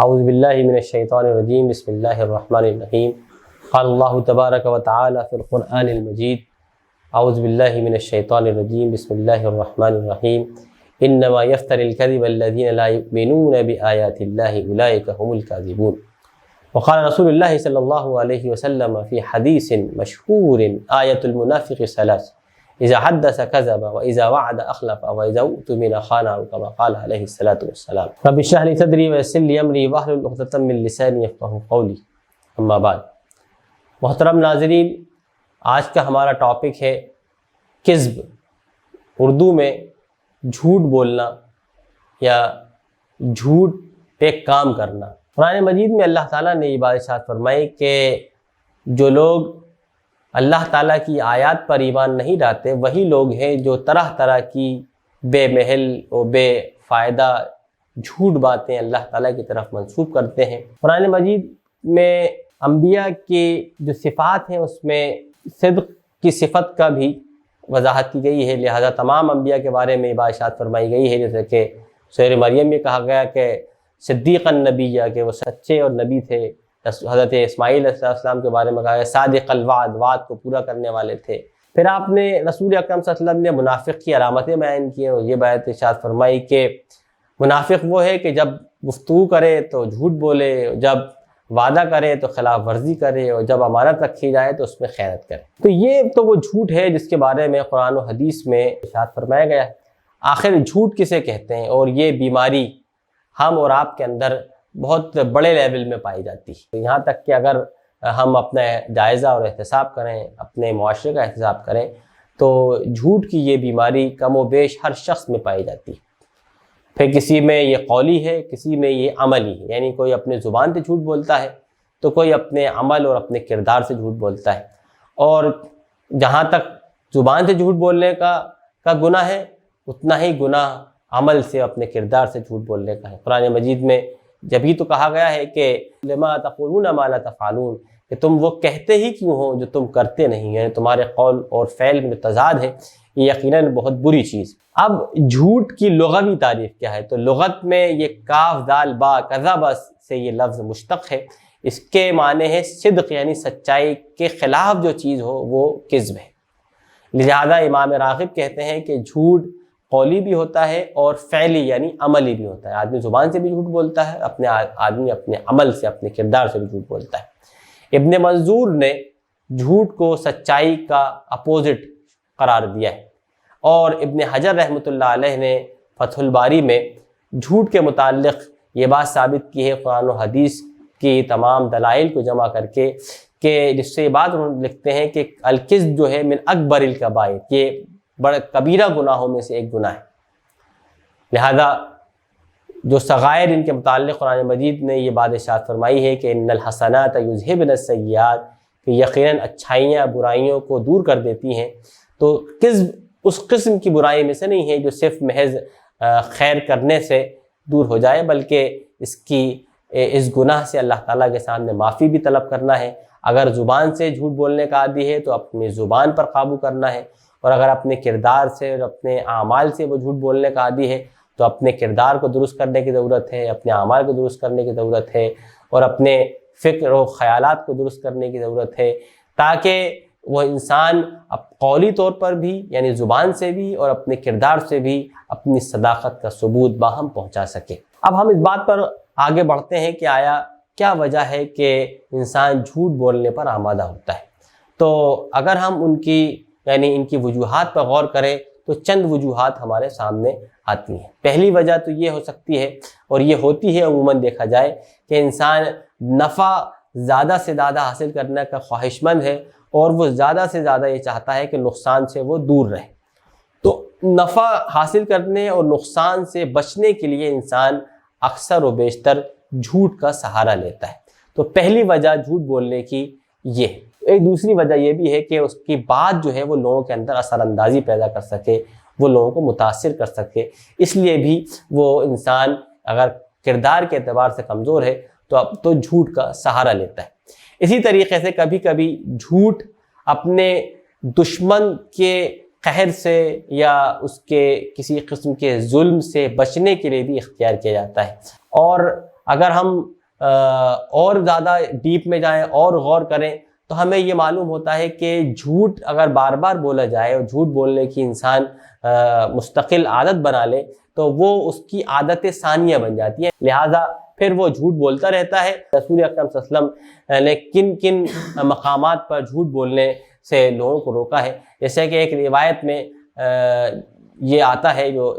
اعوذ باللہ من الشیطان الرجیم بسم اللہ الرحمن الرحیم قال اللہ تبارک و تعالی فی القرآن المجید اعوذ باللہ من الشیطان الرجیم بسم اللہ الرحمن الرحیم انما یفتری الکذب الذین لا یؤمنون بآیات اللہ اولئک هم الکاذبون وقال رسول اللہ صلی اللہ علیہ وسلم فی حدیث مشہور آیت المنافق ثلاث اذا حدث كذب واذا وعد اخلف واذا اؤتمن خان كما قال علیہ الصلوۃ والسلام رب اشرح لي صدری ويسر لي امری واحلل عقدۃ من لسانی یفقهوا قولی اما بعد۔ محترم ناظرین، آج کا ہمارا ٹاپک ہے کذب، اردو میں جھوٹ بولنا یا جھوٹ پہ کام کرنا۔ قرآن مجید میں اللہ تعالیٰ نے یہ بات ارشاد فرمائی کہ جو لوگ اللہ تعالیٰ کی آیات پر ایمان نہیں لاتے وہی لوگ ہیں جو طرح طرح کی بے محل و بے فائدہ جھوٹ باتیں اللہ تعالیٰ کی طرف منسوب کرتے ہیں۔ قرآن مجید میں انبیاء کی جو صفات ہیں اس میں صدق کی صفت کا بھی وضاحت کی گئی ہے، لہذا تمام انبیاء کے بارے میں یہ بات ارشاد فرمائی گئی ہے، جیسے کہ سورہ مریم میں کہا گیا کہ صدیق النبی، کہ وہ سچے اور نبی تھے۔ حضرت اسماعیل علیہ السلام کے بارے میں کہا گیا صادق الوعد، وعد کو پورا کرنے والے تھے۔ پھر آپ نے رسول اکرم صلی اللہ علیہ وسلم نے منافق کی علامتیں بیان کی ہیں، اور یہ بات ارشاد فرمائی کہ منافق وہ ہے کہ جب گفتگو کرے تو جھوٹ بولے، جب وعدہ کرے تو خلاف ورزی کرے، اور جب امانت رکھی جائے تو اس میں خیانت کرے۔ تو یہ تو وہ جھوٹ ہے جس کے بارے میں قرآن و حدیث میں ارشاد فرمایا گیا ہے۔ آخر جھوٹ کسے کہتے ہیں؟ اور یہ بیماری ہم اور آپ کے اندر بہت بڑے لیول میں پائی جاتی ہے، یہاں تک کہ اگر ہم اپنا جائزہ اور احتساب کریں، اپنے معاشرے کا احتساب کریں، تو جھوٹ کی یہ بیماری کم و بیش ہر شخص میں پائی جاتی ہے۔ پھر کسی میں یہ قولی ہے، کسی میں یہ عملی ہے، یعنی کوئی اپنے زبان سے جھوٹ بولتا ہے تو کوئی اپنے عمل اور اپنے کردار سے جھوٹ بولتا ہے۔ اور جہاں تک زبان سے جھوٹ بولنے کا گناہ ہے، اتنا ہی گناہ عمل سے اپنے کردار سے جھوٹ بولنے کا ہے۔ قرآن مجید میں جبھی تو کہا گیا ہے کہ لما تقولون ما لا تفعلون، کہ تم وہ کہتے ہی کیوں ہو جو تم کرتے نہیں ہیں، تمہارے قول اور فعل میں تضاد ہے، یہ یقیناً بہت بری چیز۔ اب جھوٹ کی لغوی تعریف کیا ہے؟ تو لغت میں یہ کاف دال با کذب سے یہ لفظ مشتق ہے، اس کے معنی ہے صدق، یعنی سچائی کے خلاف جو چیز ہو وہ کذب ہے۔ لہذا امام راغب کہتے ہیں کہ جھوٹ قولی بھی ہوتا ہے اور فعلی یعنی عملی بھی ہوتا ہے۔ آدمی زبان سے بھی جھوٹ بولتا ہے، آدمی اپنے عمل سے، اپنے کردار سے بھی جھوٹ بولتا ہے۔ ابن منظور نے جھوٹ کو سچائی کا اپوزٹ قرار دیا ہے، اور ابن حجر رحمۃ اللہ علیہ نے فتح الباری میں جھوٹ کے متعلق یہ بات ثابت کی ہے قرآن و حدیث کی تمام دلائل کو جمع کر کے، کہ جس سے یہ بات انہوں لکھتے ہیں کہ الکذب جو ہے من اکبر الکبائر، یہ بڑا کبیرہ گناہوں میں سے ایک گناہ ہے۔ لہذا جو صغائر ان کے متعلق قرآن مجید نے یہ بات ارشاد فرمائی ہے کہ ان الحسنات یذہبن السیئات، کہ یقیناً اچھائیاں برائیوں کو دور کر دیتی ہیں۔ تو کذب اس قسم کی برائی میں سے نہیں ہے جو صرف محض خیر کرنے سے دور ہو جائے، بلکہ اس گناہ سے اللہ تعالیٰ کے سامنے معافی بھی طلب کرنا ہے۔ اگر زبان سے جھوٹ بولنے کا عادی ہے تو اپنی زبان پر قابو کرنا ہے، اور اگر اپنے کردار سے اور اپنے اعمال سے وہ جھوٹ بولنے کا عادی ہے تو اپنے کردار کو درست کرنے کی ضرورت ہے، اپنے اعمال کو درست کرنے کی ضرورت ہے، اور اپنے فکر و خیالات کو درست کرنے کی ضرورت ہے، تاکہ وہ انسان قولی طور پر بھی یعنی زبان سے بھی اور اپنے کردار سے بھی اپنی صداقت کا ثبوت باہم پہنچا سکے۔ اب ہم اس بات پر آگے بڑھتے ہیں کہ آیا کیا وجہ ہے کہ انسان جھوٹ بولنے پر آمادہ ہوتا ہے؟ تو اگر ہم ان کی وجوہات پر غور کریں تو چند وجوہات ہمارے سامنے آتی ہیں۔ پہلی وجہ تو یہ ہو سکتی ہے، اور یہ ہوتی ہے عموماً دیکھا جائے، کہ انسان نفع زیادہ سے زیادہ حاصل کرنے کا خواہش مند ہے، اور وہ زیادہ سے زیادہ یہ چاہتا ہے کہ نقصان سے وہ دور رہے۔ تو نفع حاصل کرنے اور نقصان سے بچنے کے لیے انسان اکثر و بیشتر جھوٹ کا سہارا لیتا ہے۔ تو پہلی وجہ جھوٹ بولنے کی یہ ہے۔ ایک دوسری وجہ یہ بھی ہے کہ اس کی بات جو ہے وہ لوگوں کے اندر اثر اندازی پیدا کر سکے، وہ لوگوں کو متاثر کر سکے، اس لیے بھی وہ انسان اگر کردار کے اعتبار سے کمزور ہے تو اب تو جھوٹ کا سہارا لیتا ہے۔ اسی طریقے سے کبھی کبھی جھوٹ اپنے دشمن کے قہر سے یا اس کے کسی قسم کے ظلم سے بچنے کے لیے بھی اختیار کیا جاتا ہے، اور اگر ہم اور زیادہ ڈیپ میں جائیں اور غور کریں تو ہمیں یہ معلوم ہوتا ہے کہ جھوٹ اگر بار بار بولا جائے اور جھوٹ بولنے کی انسان مستقل عادت بنا لے تو وہ اس کی عادت ثانیہ بن جاتی ہے، لہٰذا پھر وہ جھوٹ بولتا رہتا ہے۔ رسول اکرم صلی اللہ علیہ وسلم نے کن کن مقامات پر جھوٹ بولنے سے لوگوں کو روکا ہے، جیسے کہ ایک روایت میں یہ آتا ہے جو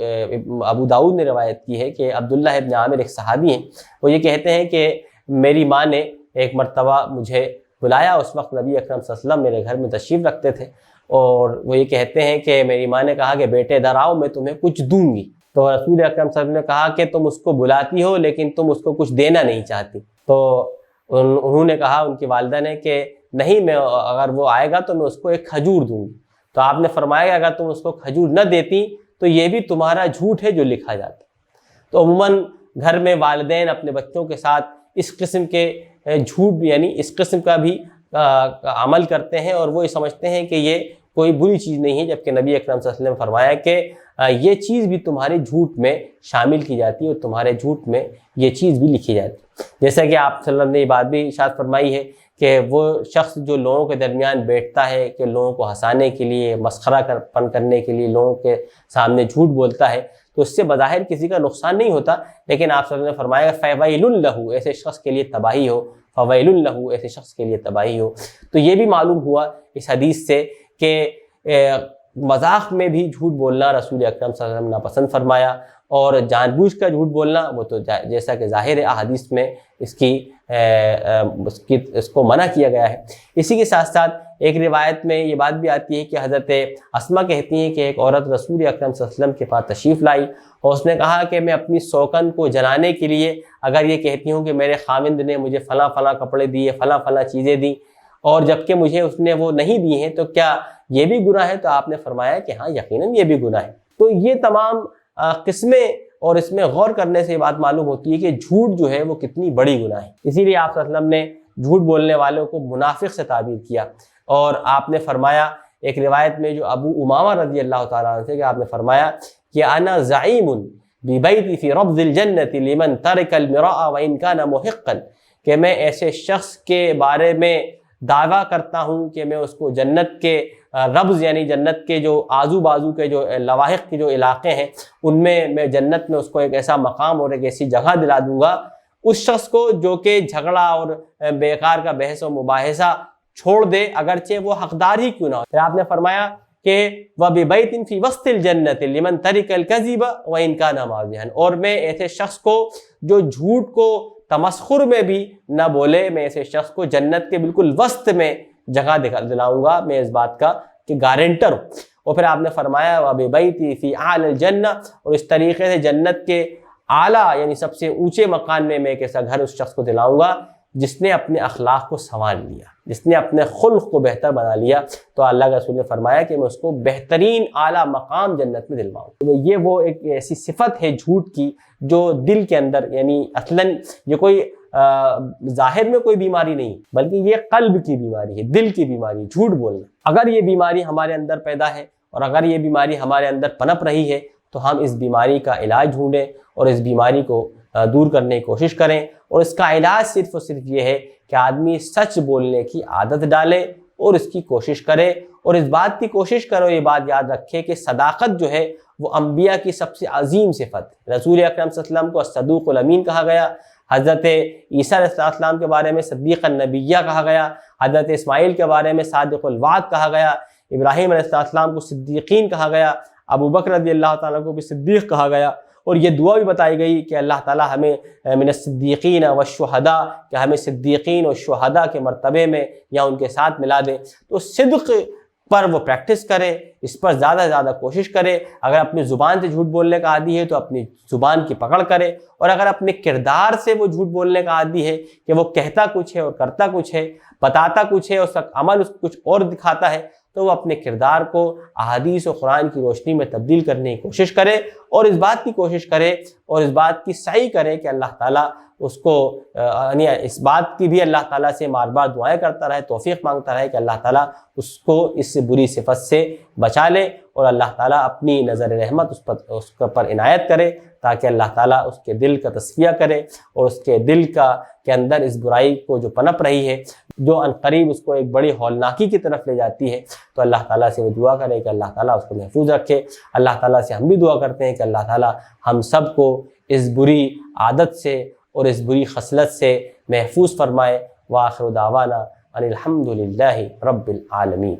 ابو داؤد نے روایت کی ہے کہ عبداللہ ابن عامر ایک صحابی ہیں، وہ یہ کہتے ہیں کہ میری ماں نے ایک مرتبہ مجھے بلایا، اس وقت نبی اکرم صلی اللہ علیہ وسلم میرے گھر میں تشریف رکھتے تھے، اور وہ یہ کہتے ہیں کہ میری ماں نے کہا کہ بیٹے ادھر آؤ میں تمہیں کچھ دوں گی، تو رسول اکرم صلی اللہ علیہ وسلم نے کہا کہ تم اس کو بلاتی ہو لیکن تم اس کو کچھ دینا نہیں چاہتی، تو انہوں نے کہا، ان کی والدہ نے، کہ نہیں، میں اگر وہ آئے گا تو میں اس کو ایک کھجور دوں گی، تو آپ نے فرمایا کہ اگر تم اس کو کھجور نہ دیتی تو یہ بھی تمہارا جھوٹ ہے جو لکھا جاتا۔ تو عموماً گھر میں والدین اپنے بچوں کے ساتھ اس قسم کے جھوٹ یعنی اس قسم کا بھی عمل کرتے ہیں، اور وہ یہ سمجھتے ہیں کہ یہ کوئی بری چیز نہیں ہے، جبکہ نبی اکرم صلی اللہ علیہ وسلم نے فرمایا کہ یہ چیز بھی تمہارے جھوٹ میں شامل کی جاتی ہے اور تمہارے جھوٹ میں یہ چیز بھی لکھی جاتی ہے۔ جیسا کہ آپ صلی اللہ علیہ وسلم نے یہ بات بھی ارشاد فرمائی ہے کہ وہ شخص جو لوگوں کے درمیان بیٹھتا ہے کہ لوگوں کو ہنسانے کے لیے، مسخرہ پن کرنے کے لیے لوگوں کے سامنے جھوٹ بولتا ہے، تو اس سے بظاہر کسی کا نقصان نہیں ہوتا، لیکن آپ صلی اللہ علیہ وسلم نے فرمایا فَوَيْلٌ لَهُ، ایسے شخص کے لیے تباہی ہو، فَوَيْلٌ لَهُ، ایسے شخص کے لیے تباہی ہو۔ تو یہ بھی معلوم ہوا اس حدیث سے کہ مذاق میں بھی جھوٹ بولنا رسول اکرم صلی اللہ علیہ وسلم نے ناپسند فرمایا، اور جان بوجھ کر جھوٹ بولنا وہ تو جیسا کہ ظاہر ہے احادیث میں اس کو منع کیا گیا ہے۔ اسی کے ساتھ ساتھ ایک روایت میں یہ بات بھی آتی ہے کہ حضرت اسما کہتی ہیں کہ ایک عورت رسول اکرم صلی اللہ علیہ وسلم کے پاس تشریف لائی اور اس نے کہا کہ میں اپنی سوکن کو جلانے کے لیے اگر یہ کہتی ہوں کہ میرے خاوند نے مجھے فلاں فلاں کپڑے دیے، فلاں فلاں چیزیں دیں، اور جبکہ مجھے اس نے وہ نہیں دی ہیں، تو کیا یہ بھی گناہ ہے؟ تو آپ نے فرمایا کہ ہاں یقیناً یہ بھی گناہ ہے۔ تو یہ تمام قسمیں، اور اس میں غور کرنے سے یہ بات معلوم ہوتی ہے کہ جھوٹ جو ہے وہ کتنی بڑی گناہ ہے۔ اسی لیے آپ صلی اللہ علیہ وسلم نے جھوٹ بولنے والوں کو منافق سے تعبیر کیا، اور آپ نے فرمایا ایک روایت میں جو ابو امامہ رضی اللہ تعالیٰ عنہ سے، کہ آپ نے فرمایا کہ انا زعیم ببیتی فی ربض الجنۃ لمن ترک المراء وان کان محقا، کہ میں ایسے شخص کے بارے میں دعویٰ کرتا ہوں کہ میں اس کو جنت کے ربض یعنی جنت کے جو آزو بازو کے جو لواحق کے جو علاقے ہیں ان میں جنت میں اس کو ایک ایسا مقام اور ایک ایسی جگہ دلا دوں گا، اس شخص کو جو کہ جھگڑا اور بیکار کا بحث و مباحثہ چھوڑ دے اگرچہ وہ حقدار ہی کیوں نہ ہو۔ پھر آپ نے فرمایا کہ وَبِبَيْتٍ فِي وَسْطِ الْجَنَّةِ لِمَنْ تَرِكَ الْكَذِبَ وَإِنْ كَانَ مَاضِحًا، اور میں ایسے شخص کو جو جھوٹ کو تمسخر میں بھی نہ بولے، میں ایسے شخص کو جنت کے بالکل وسط میں جگہ دلاؤں گا، میں اس بات کا کہ گارنٹر ہوں۔ اور پھر آپ نے فرمایا وَبِبَيْتِي فِي أَعْلَى الْجَنَّةِ، اور اس طریقے سے جنت کے اعلیٰ یعنی سب سے اونچے مکان میں ایک ایسا گھر اس شخص کو دلاؤں گا جس نے اپنے اخلاق کو سنوار لیا، جس نے اپنے خلق کو بہتر بنا لیا۔ تو اللہ کے رسول نے فرمایا کہ میں اس کو بہترین اعلیٰ مقام جنت میں دلواؤں۔ تو یہ وہ ایک ایسی صفت ہے جھوٹ کی جو دل کے اندر، یعنی اصلاً یہ کوئی ظاہر میں کوئی بیماری نہیں بلکہ یہ قلب کی بیماری ہے، دل کی بیماری، جھوٹ بولنا۔ اگر یہ بیماری ہمارے اندر پیدا ہے اور اگر یہ بیماری ہمارے اندر پنپ رہی ہے تو ہم اس بیماری کا علاج ڈھونڈیں اور اس بیماری کو دور کرنے کی کوشش کریں، اور اس کا علاج صرف اور صرف یہ ہے کہ آدمی سچ بولنے کی عادت ڈالے اور اس کی کوشش کرے، اور اس بات کی کوشش کرو، یہ بات یاد رکھے کہ صداقت جو ہے وہ انبیاء کی سب سے عظیم صفت ہے۔ رسول اکرم صلی اللہ علیہ وسلم کو الصدوق الامین کہا گیا، حضرت عیسیٰ علیہ السلام کے بارے میں صدیق النبیہ کہا گیا، حضرت اسماعیل کے بارے میں صادق الوعد کہا گیا، ابراہیم علیہ السلام کو صدیقین کہا گیا، ابو بکر رضی اللہ تعالیٰ کو بھی صدیق کہا گیا، اور یہ دعا بھی بتائی گئی کہ اللہ تعالیٰ ہمیں من الصدیقین والشہداء، کہ ہمیں صدیقین اور شہداء کے مرتبے میں یا ان کے ساتھ ملا دے۔ تو صدق پر وہ پریکٹس کرے، اس پر زیادہ سے زیادہ کوشش کرے۔ اگر اپنی زبان سے جھوٹ بولنے کا عادی ہے تو اپنی زبان کی پکڑ کرے، اور اگر اپنے کردار سے وہ جھوٹ بولنے کا عادی ہے کہ وہ کہتا کچھ ہے اور کرتا کچھ ہے، بتاتا کچھ ہے، اس کا عمل کچھ اور دکھاتا ہے، تو وہ اپنے کردار کو احادیث و قرآن کی روشنی میں تبدیل کرنے کی کوشش کرے، اور اس بات کی کوشش کرے اور اس بات کی سعی کرے کہ اللہ تعالیٰ اس کو یعنی اس بات کی بھی اللہ تعالیٰ سے بار بار دعائیں کرتا رہے، توفیق مانگتا رہے کہ اللہ تعالیٰ اس کو اس بری صفت سے بچا لے، اور اللہ تعالیٰ اپنی نظر رحمت اس پر عنایت کرے، تاکہ اللہ تعالیٰ اس کے دل کا تصفیہ کرے اور اس کے دل کے اندر اس برائی کو جو پنپ رہی ہے، جو عنقریب اس کو ایک بڑی ہولناکی کی طرف لے جاتی ہے، تو اللہ تعالیٰ سے وہ دعا کرے کہ اللہ تعالیٰ اس کو محفوظ رکھے۔ اللہ تعالیٰ سے ہم بھی دعا کرتے ہیں کہ اللہ تعالیٰ ہم سب کو اس بری عادت سے اور اس بری خصلت سے محفوظ فرمائے۔ وآخر دعوانا ان الحمد للہ رب العالمین۔